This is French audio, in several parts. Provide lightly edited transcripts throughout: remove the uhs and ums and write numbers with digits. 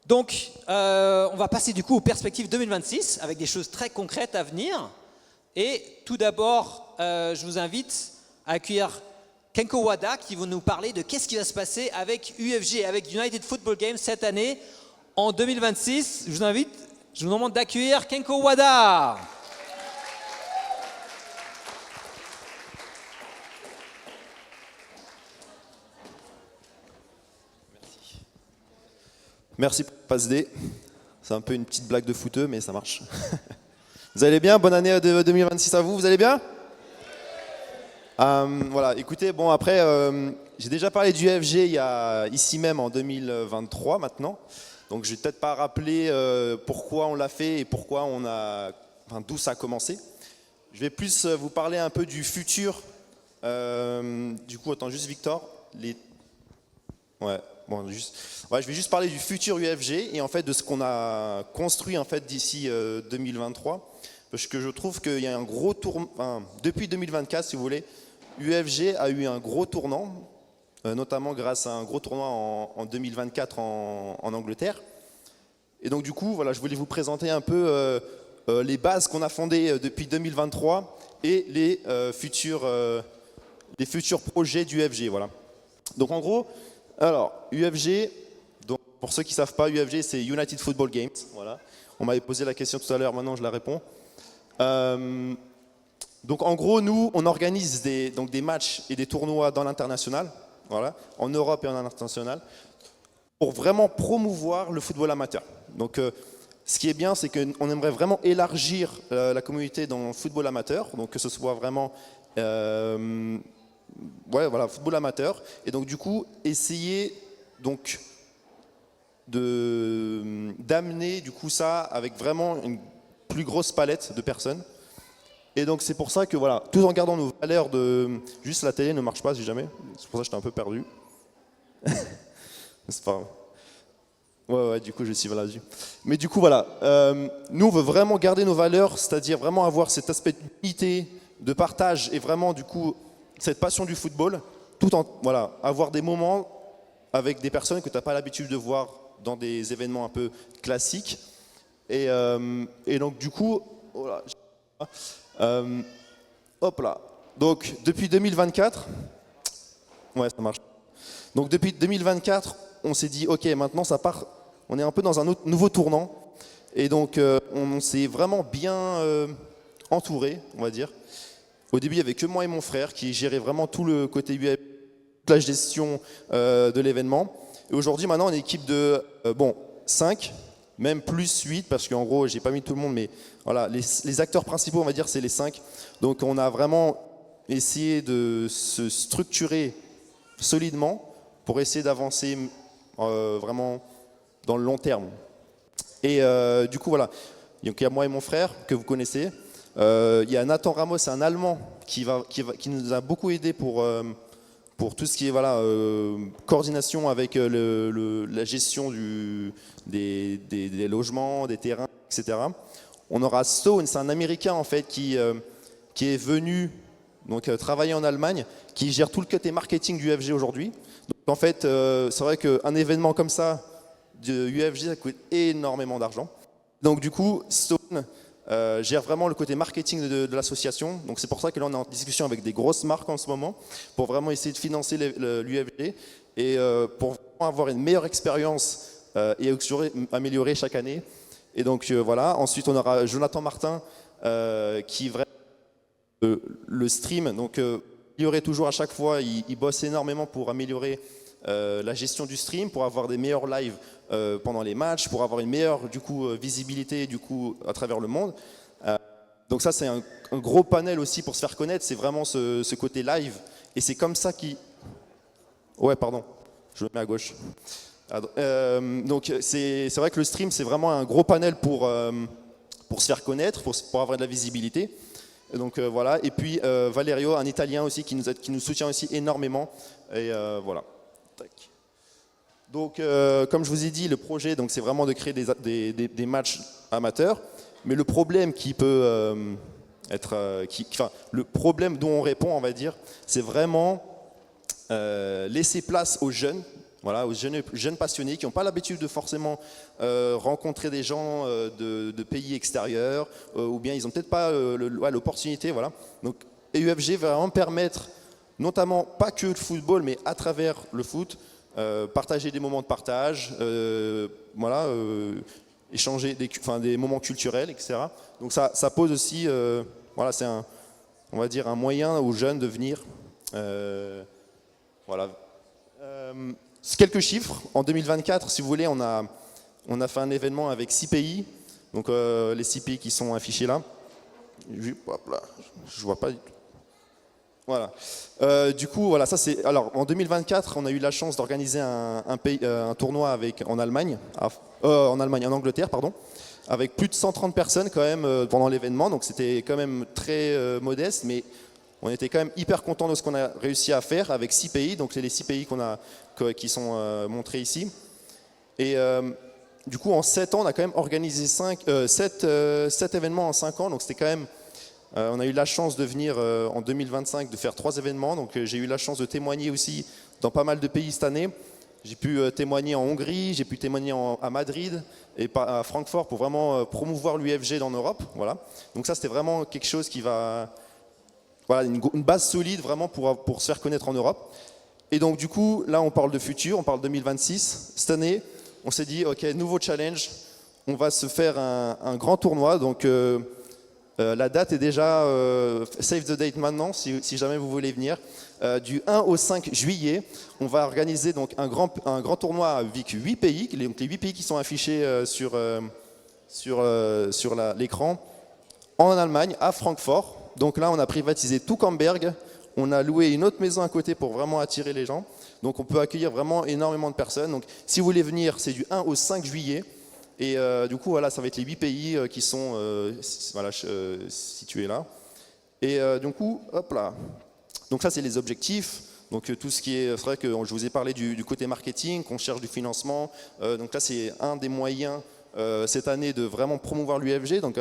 Donc, on va passer du coup aux perspectives 2026 avec des choses très concrètes à venir. Et tout d'abord, je vous invite à accueillir Kenko Wada qui va nous parler de qu'est-ce qui va se passer avec UFG, avec United Football Games cette année en 2026. Je vous demande d'accueillir Kenko Wada. Merci pour Passe D. C'est un peu une petite blague de footeux, mais ça marche. Vous allez bien? Bonne année de 2026 à vous, vous allez bien? Voilà, écoutez, bon après, j'ai déjà parlé du UFG ici même en 2023 maintenant. Donc je vais peut-être pas rappeler pourquoi on l'a fait et pourquoi d'où ça a commencé. Je vais plus vous parler un peu du futur. Du coup, attends juste Victor. Je vais juste parler du futur UFG et en fait de ce qu'on a construit en fait d'ici 2023, parce que je trouve qu'il y a un gros tournant. Depuis 2024, si vous voulez, UFG a eu un gros tournant, notamment grâce à un gros tournoi en 2024 en Angleterre. Et donc du coup, voilà, je voulais vous présenter un peu les bases qu'on a fondées depuis 2023 et les futurs projets du UFG. Voilà. Donc en gros. Alors, UFG, donc pour ceux qui ne savent pas, UFG c'est United Football Games. Voilà. On m'avait posé la question tout à l'heure, maintenant je la réponds. Donc en gros, nous, on organise des matchs et des tournois dans l'international, voilà, en Europe et en international, pour vraiment promouvoir le football amateur. Donc ce qui est bien, c'est qu'on aimerait vraiment élargir la communauté dans le football amateur, donc que ce soit vraiment... football amateur, et donc du coup essayer donc d'amener du coup ça avec vraiment une plus grosse palette de personnes. Et donc c'est pour ça que voilà, tout en gardant nos valeurs juste la télé ne marche pas si jamais, c'est pour ça que j'étais un peu perdu. C'est pas grave. Ouais, du coup je suis là-dessus. Mais du coup voilà, nous on veut vraiment garder nos valeurs, c'est-à-dire vraiment avoir cet aspect d'unité, de partage et vraiment du coup cette passion du football, tout en avoir des moments avec des personnes que tu n'as pas l'habitude de voir dans des événements un peu classiques. Et donc du coup, hop là. Donc depuis 2024, ouais ça marche. Donc depuis 2024, on s'est dit ok maintenant ça part, on est un peu dans un nouveau tournant. Et donc on s'est vraiment bien entouré, on va dire. Au début, il n'y avait que moi et mon frère qui géraient vraiment tout le côté UFG, la gestion de l'événement. Et aujourd'hui, maintenant, on est une équipe de 5, même plus 8, parce qu'en gros, j'ai pas mis tout le monde, mais voilà, les acteurs principaux, on va dire, c'est les 5. Donc, on a vraiment essayé de se structurer solidement pour essayer d'avancer vraiment dans le long terme. Et du coup, voilà, donc, il y a moi et mon frère que vous connaissez. Il y a Nathan Ramos, un Allemand qui nous a beaucoup aidé pour tout ce qui est coordination avec la gestion des logements, des terrains, etc. On aura Stone, c'est un Américain en fait qui est venu travailler en Allemagne, qui gère tout le côté marketing du UFG aujourd'hui. Donc en fait, c'est vrai qu'un événement comme ça de UFG, ça coûte énormément d'argent. Donc du coup, Stone gère vraiment le côté marketing de l'association. Donc c'est pour ça que là on est en discussion avec des grosses marques en ce moment pour vraiment essayer de financer l'UFG et pour vraiment avoir une meilleure expérience et améliorer chaque année. Et donc voilà. Ensuite on aura Jonathan Martin qui vraiment le stream. Donc améliorer toujours à chaque fois. Il bosse énormément pour améliorer la gestion du stream, pour avoir des meilleurs lives pendant les matchs, pour avoir une meilleure visibilité à travers le monde. Donc ça c'est un gros panel aussi pour se faire connaître, c'est vraiment ce côté live. Et c'est comme ça qui... Ouais pardon, je me mets à gauche. Donc c'est vrai que le stream c'est vraiment un gros panel pour se faire connaître, pour avoir de la visibilité. Donc voilà, et puis Valerio, un Italien aussi qui nous soutient aussi énormément. Et voilà. Tac. Donc, comme je vous ai dit, le projet, c'est vraiment de créer des matchs amateurs. Mais le problème qui peut le problème dont on répond, on va dire, c'est vraiment laisser place aux jeunes, Voilà, aux jeunes passionnés qui n'ont pas l'habitude de forcément rencontrer des gens de pays extérieurs, ou bien ils n'ont peut-être pas l'opportunité. Voilà. Donc EUFG va vraiment permettre, notamment pas que le football, mais à travers le foot, partager des moments de partage, voilà, échanger des moments culturels, etc. Donc ça pose aussi, voilà, c'est on va dire un moyen aux jeunes de venir. Voilà. Quelques chiffres. En 2024, si vous voulez, on a fait un événement avec 6 pays. Donc les 6 pays qui sont affichés là. Hop là, je vois pas du tout. Voilà. Du coup, voilà, ça c'est. Alors, en 2024, on a eu la chance d'organiser un tournoi en Allemagne, en Angleterre, pardon, avec plus de 130 personnes quand même pendant l'événement. Donc c'était quand même très modeste, mais on était quand même hyper contents de ce qu'on a réussi à faire avec 6 pays. Donc c'est les 6 pays qui sont montrés ici. Et du coup, en 7 ans, on a quand même organisé 7 événements en 5 ans. Donc c'était quand même. On a eu la chance de venir en 2025 de faire 3 événements. Donc j'ai eu la chance de témoigner aussi dans pas mal de pays cette année. J'ai pu témoigner en Hongrie, j'ai pu témoigner à Madrid et à Francfort pour vraiment promouvoir l'UFG dans l'Europe. Voilà. Donc ça, c'était vraiment quelque chose qui va. Voilà, une base solide vraiment pour se faire connaître en Europe. Et donc du coup, là on parle de futur, on parle 2026. Cette année, on s'est dit, ok, nouveau challenge, on va se faire un grand tournoi. Donc la date est déjà, save the date maintenant, si jamais vous voulez venir. Du 1 au 5 juillet, on va organiser donc un grand tournoi avec 8 pays, les 8 pays qui sont affichés sur l'écran, en Allemagne, à Francfort. Donc là, on a privatisé tout Camberg. On a loué une autre maison à côté pour vraiment attirer les gens. Donc on peut accueillir vraiment énormément de personnes. Donc si vous voulez venir, c'est du 1 au 5 juillet. Et du coup, voilà, ça va être les 8 pays qui sont situés là. Et du coup, hop là. Donc ça, c'est les objectifs. Donc tout ce qui est, c'est vrai que je vous ai parlé du côté marketing, qu'on cherche du financement. Donc là, c'est un des moyens cette année de vraiment promouvoir l'UFG, donc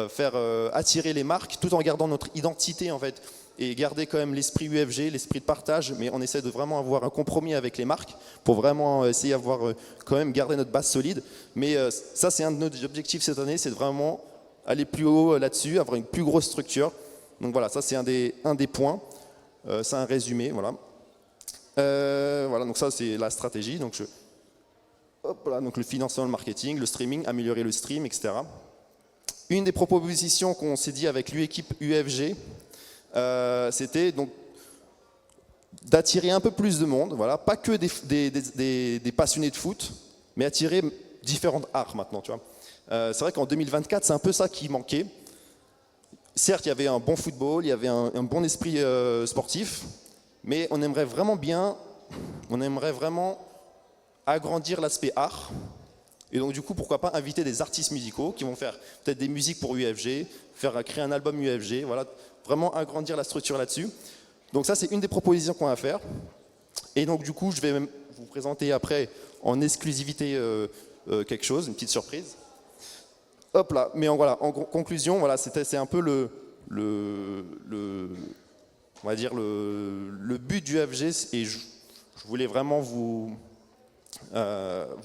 faire attirer les marques tout en gardant notre identité en fait et garder quand même l'esprit UFG, l'esprit de partage, mais on essaie de vraiment avoir un compromis avec les marques pour vraiment essayer d'avoir quand même garder notre base solide. Mais ça c'est un de nos objectifs cette année, c'est de vraiment aller plus haut là-dessus, avoir une plus grosse structure. Donc voilà, ça c'est un des points. C'est un résumé, voilà. Voilà, donc ça c'est la stratégie. Donc hop là, donc le financement, le marketing, le streaming, améliorer le stream, etc. Une des propositions qu'on s'est dit avec l'équipe UFG, c'était donc d'attirer un peu plus de monde, voilà, pas que des passionnés de foot, mais attirer différentes arts maintenant. Tu vois. C'est vrai qu'en 2024, c'est un peu ça qui manquait. Certes, il y avait un bon football, il y avait un bon esprit sportif, mais on aimerait vraiment agrandir l'aspect art. Et donc du coup, pourquoi pas inviter des artistes musicaux qui vont faire peut-être des musiques pour UFG, créer un album UFG, voilà, vraiment agrandir la structure là-dessus. Donc ça, c'est une des propositions qu'on va faire. Et donc du coup, je vais même vous présenter après en exclusivité quelque chose, une petite surprise. Hop là, mais en conclusion, voilà, c'est un peu on va dire le but du UFG, et je voulais vraiment vous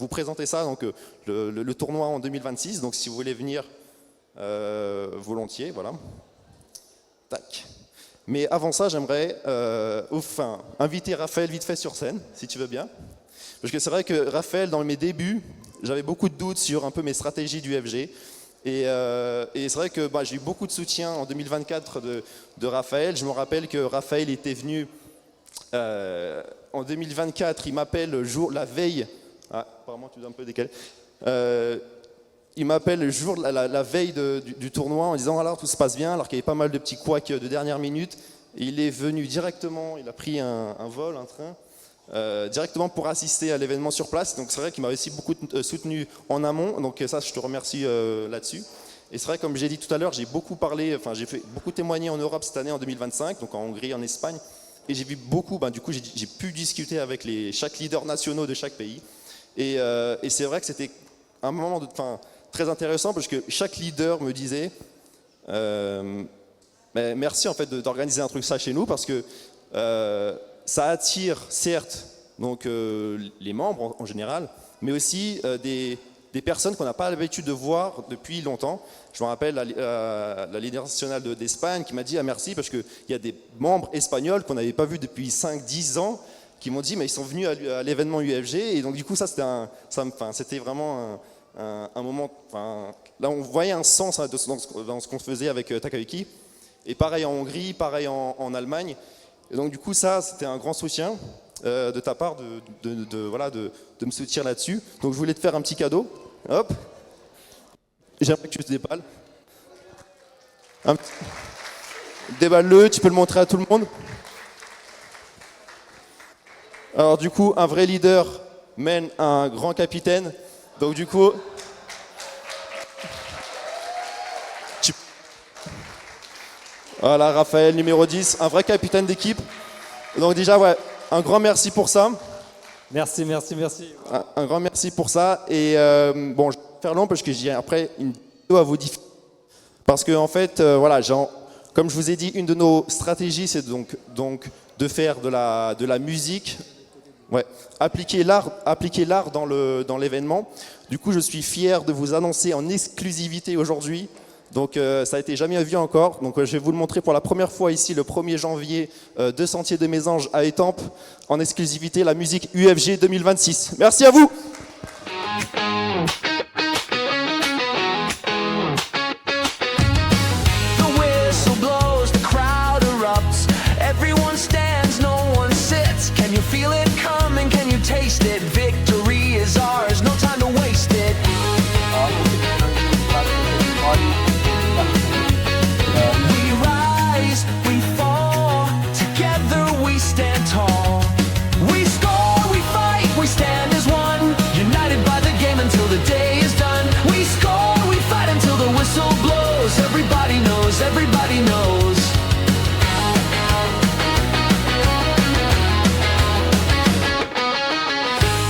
présenter ça, donc le tournoi en 2026. Donc si vous voulez venir volontiers, voilà. Tac. Mais avant ça, j'aimerais inviter Raphaël vite fait sur scène, si tu veux bien. Parce que c'est vrai que Raphaël, dans mes débuts, j'avais beaucoup de doutes sur un peu mes stratégies du FG. Et c'est vrai que j'ai eu beaucoup de soutien en 2024 de Raphaël. Je me rappelle que Raphaël était venu en 2024, il m'appelle la veille. Ah, apparemment tu dois un peu décaler. Il m'appelle la veille du tournoi en disant alors tout se passe bien, alors qu'il y avait pas mal de petits couacs de dernière minute. Et il est venu directement, il a pris un vol, un train, directement pour assister à l'événement sur place. Donc c'est vrai qu'il m'a aussi beaucoup soutenu en amont. Donc ça, je te remercie là-dessus. Et c'est vrai, comme j'ai dit tout à l'heure, j'ai fait beaucoup témoigner en Europe cette année en 2025, donc en Hongrie, en Espagne. Et j'ai vu beaucoup, du coup j'ai pu discuter avec chaque leader nationaux de chaque pays. Et c'est vrai que c'était un moment très intéressant parce que chaque leader me disait merci en fait d'organiser un truc ça chez nous parce que ça attire certes donc les membres en général, mais aussi des personnes qu'on n'a pas l'habitude de voir depuis longtemps. Je me rappelle la leader nationale d'Espagne qui m'a dit merci parce qu'il y a des membres espagnols qu'on n'avait pas vus depuis 5-10 ans qui m'ont dit mais ils sont venus à l'événement UFG, et donc du coup ça c'était vraiment un moment, là on voyait un sens dans ce qu'on faisait avec Takayuki, et pareil en Hongrie, pareil en Allemagne, et donc du coup ça c'était un grand soutien de ta part de me soutenir là-dessus. Donc je voulais te faire un petit cadeau, hop, j'aimerais que tu te déballes, déballe-le, tu peux le montrer à tout le monde. Alors du coup, un vrai leader mène un grand capitaine. Donc du coup, voilà, Raphaël, numéro 10, un vrai capitaine d'équipe. Donc déjà, ouais, un grand merci pour ça. Merci. Un grand merci pour ça. Et bon, je vais faire long parce que j'ai après une vidéo à vous diffuser. Parce que en fait, voilà, comme je vous ai dit, une de nos stratégies, c'est donc de faire de la musique. Ouais, appliquer l'art dans l'événement. Du coup, je suis fier de vous annoncer en exclusivité aujourd'hui. Donc, ça a été jamais vu encore. Donc, je vais vous le montrer pour la première fois ici, le 1er janvier, de Sentier de Mésange à Étampes, en exclusivité, la musique UFG 2026. Merci à vous. The whistle blows, the crowd erupts. Everyone stands, no one sits. Can you feel it coming? Can you taste it? Victory is ours, no time to waste it. We rise, we fall, together we stand tall. We score, we fight, we stand as one, united by the game until the day is done. We score, we fight until the whistle blows. Everybody knows, everybody knows.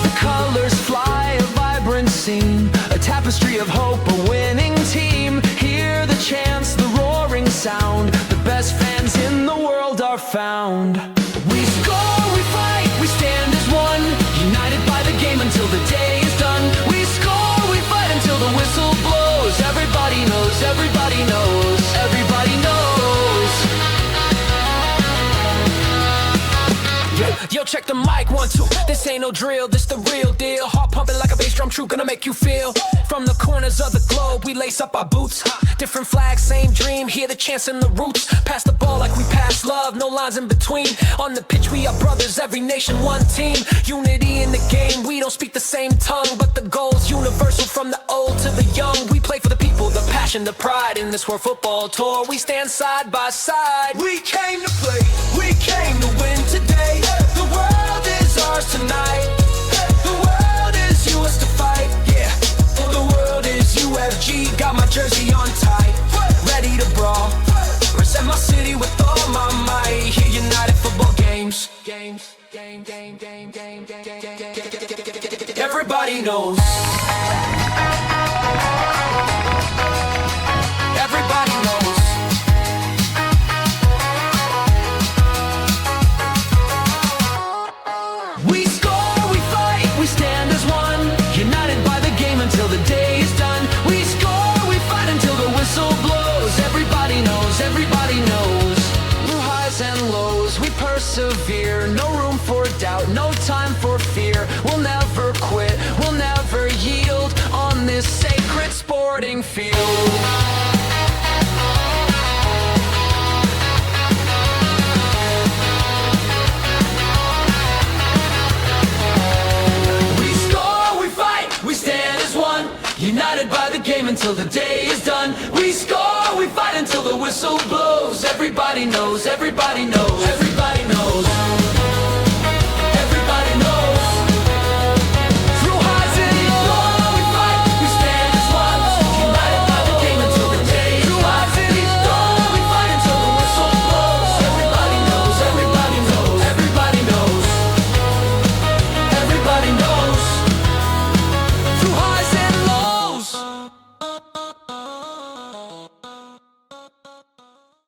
The colors fly, a vibrant scene, a tapestry of hope, a winning team. Hear the chants, the roaring sound, the best fans in the world are found. We score, we fight, we stand as one, united by the game until the day is done. We score, we fight until the whistle blows. Everybody knows, everybody knows, everybody knows. Yo, check the mic, 1, 2. This ain't no drill, this the real deal. Heart pumping like a bass drum, true, gonna make you feel. From the corners of the globe, we lace up our boots. Different flags, same dream, hear the chants and the roots. Pass the ball like we pass love, no lines in between. On the pitch, we are brothers, every nation, one team. Unity in the game, we don't speak the same tongue, but the goal's universal from the old to the young. We play for the people, the passion, the pride. In this world football tour, we stand side by side. We came to play, we came to win today. The world is ours tonight. The world is yours to fight. Yeah, the world is UFG. Got my jersey on tight, ready to brawl. Represent my city with all my might. Here, United Football Games. Everybody knows. Everybody knows. We score, we fight, we stand as one, united by the game until the day is done. We score, we fight until the whistle blows. Everybody knows, everybody knows. Through highs and lows, we persevere. No room for doubt, no time for fear. We'll never quit, we'll never yield on this sacred sporting field. United by the game until the day is done. We score, we fight until the whistle blows. Everybody knows, everybody knows.